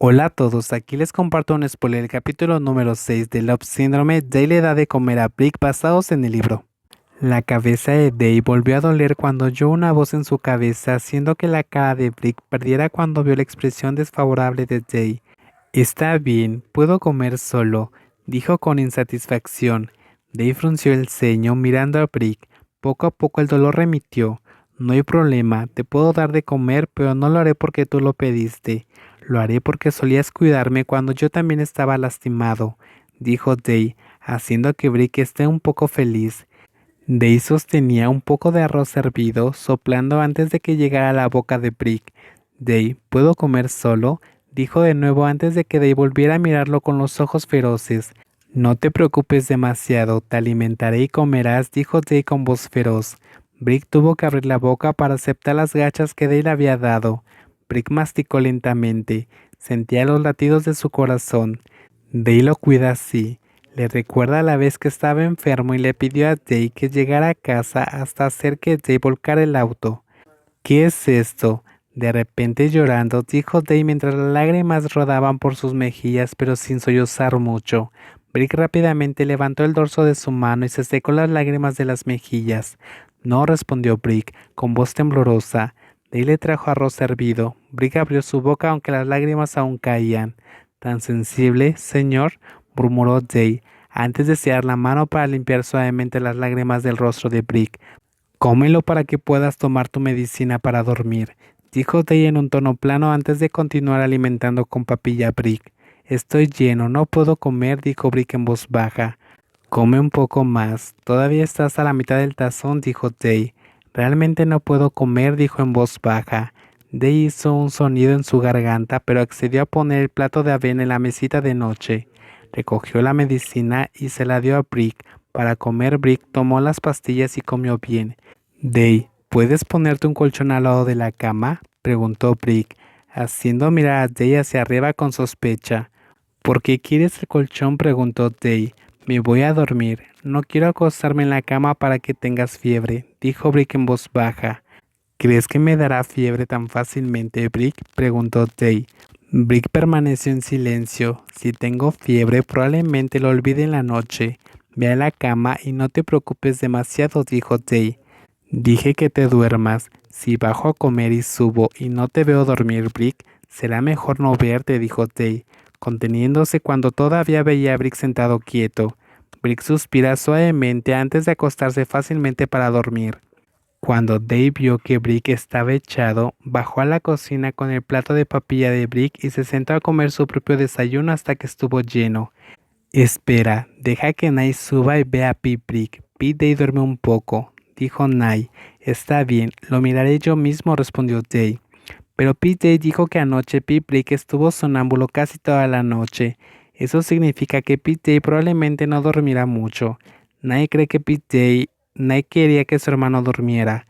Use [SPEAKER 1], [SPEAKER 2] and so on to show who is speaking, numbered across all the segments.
[SPEAKER 1] Hola a todos, aquí les comparto un spoiler del capítulo número 6 de Love Syndrome. Day le da de comer a Brick basados en el libro. La cabeza de Day volvió a doler cuando oyó una voz en su cabeza, haciendo que la cara de Brick perdiera cuando vio la expresión desfavorable de Day. Está bien, puedo comer solo, dijo con insatisfacción. Day frunció el ceño mirando a Brick. Poco a poco el dolor remitió. No hay problema, te puedo dar de comer, pero no lo haré porque tú lo pediste. Lo haré porque solías cuidarme cuando yo también estaba lastimado, dijo Day, haciendo que Brick esté un poco feliz. Day sostenía un poco de arroz hervido, soplando antes de que llegara a la boca de Brick. Day, ¿puedo comer solo?, dijo de nuevo antes de que Day volviera a mirarlo con los ojos feroces. No te preocupes demasiado, te alimentaré y comerás, dijo Day con voz feroz. Brick tuvo que abrir la boca para aceptar las gachas que Day le había dado. Brick masticó lentamente, sentía los latidos de su corazón. Day lo cuida así. Le recuerda la vez que estaba enfermo y le pidió a Day que llegara a casa hasta hacer que Day volcara el auto. ¿Qué es esto? De repente llorando, dijo Day mientras las lágrimas rodaban por sus mejillas pero sin sollozar mucho. Brick rápidamente levantó el dorso de su mano y se secó las lágrimas de las mejillas. No, respondió Brick, con voz temblorosa. Day le trajo arroz hervido. Brick abrió su boca aunque las lágrimas aún caían. ¿Tan sensible, señor?, murmuró Day, antes de estirar la mano para limpiar suavemente las lágrimas del rostro de Brick. Cómelo para que puedas tomar tu medicina para dormir, dijo Day en un tono plano antes de continuar alimentando con papilla a Brick. Estoy lleno, no puedo comer, dijo Brick en voz baja. Come un poco más, todavía estás a la mitad del tazón, dijo Day. Realmente no puedo comer, dijo en voz baja. Day hizo un sonido en su garganta, pero accedió a poner el plato de avena en la mesita de noche. Recogió la medicina y se la dio a Brick. Para comer, Brick tomó las pastillas y comió bien. Day, ¿puedes ponerte un colchón al lado de la cama?, preguntó Brick, haciendo mirar a Day hacia arriba con sospecha. ¿Por qué quieres el colchón?, preguntó Day. Me voy a dormir. No quiero acostarme en la cama para que tengas fiebre, dijo Brick en voz baja. ¿Crees que me dará fiebre tan fácilmente, Brick?, preguntó Day. Brick permaneció en silencio. Si tengo fiebre, probablemente lo olvide en la noche. Ve a la cama y no te preocupes demasiado, dijo Day. Dije que te duermas. Si bajo a comer y subo y no te veo dormir, Brick, será mejor no verte, dijo Day, conteniéndose cuando todavía veía a Brick sentado quieto. Brick suspira suavemente antes de acostarse fácilmente para dormir. Cuando Day vio que Brick estaba echado, bajó a la cocina con el plato de papilla de Brick y se sentó a comer su propio desayuno hasta que estuvo lleno. Espera, deja que Nay suba y vea a Pip Brick. Pip Day duerme un poco, dijo Nay. Está bien, lo miraré yo mismo, respondió Day. Pero Pip Day dijo que anoche Pip Brick estuvo sonámbulo casi toda la noche. Eso significa que Pip Day probablemente no dormirá mucho. Nay cree que Nay quería que su hermano durmiera.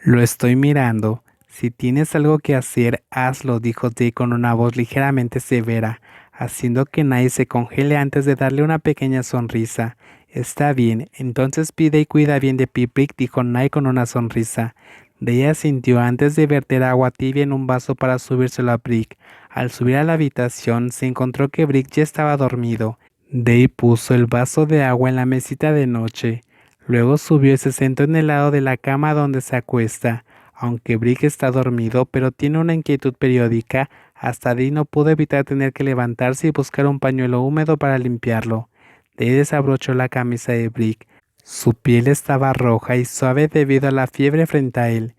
[SPEAKER 1] Lo estoy mirando. Si tienes algo que hacer, hazlo, dijo Day con una voz ligeramente severa, haciendo que Nay se congele antes de darle una pequeña sonrisa. Está bien, entonces pide y cuida bien de Pip Brick, dijo Nay con una sonrisa. Day asintió antes de verter agua tibia en un vaso para subírselo a Brick. Al subir a la habitación, se encontró que Brick ya estaba dormido. Day puso el vaso de agua en la mesita de noche. Luego subió y se sentó en el lado de la cama donde se acuesta. Aunque Brick está dormido, pero tiene una inquietud periódica, hasta Day no pudo evitar tener que levantarse y buscar un pañuelo húmedo para limpiarlo. Day desabrochó la camisa de Brick. Su piel estaba roja y suave debido a la fiebre frente a él.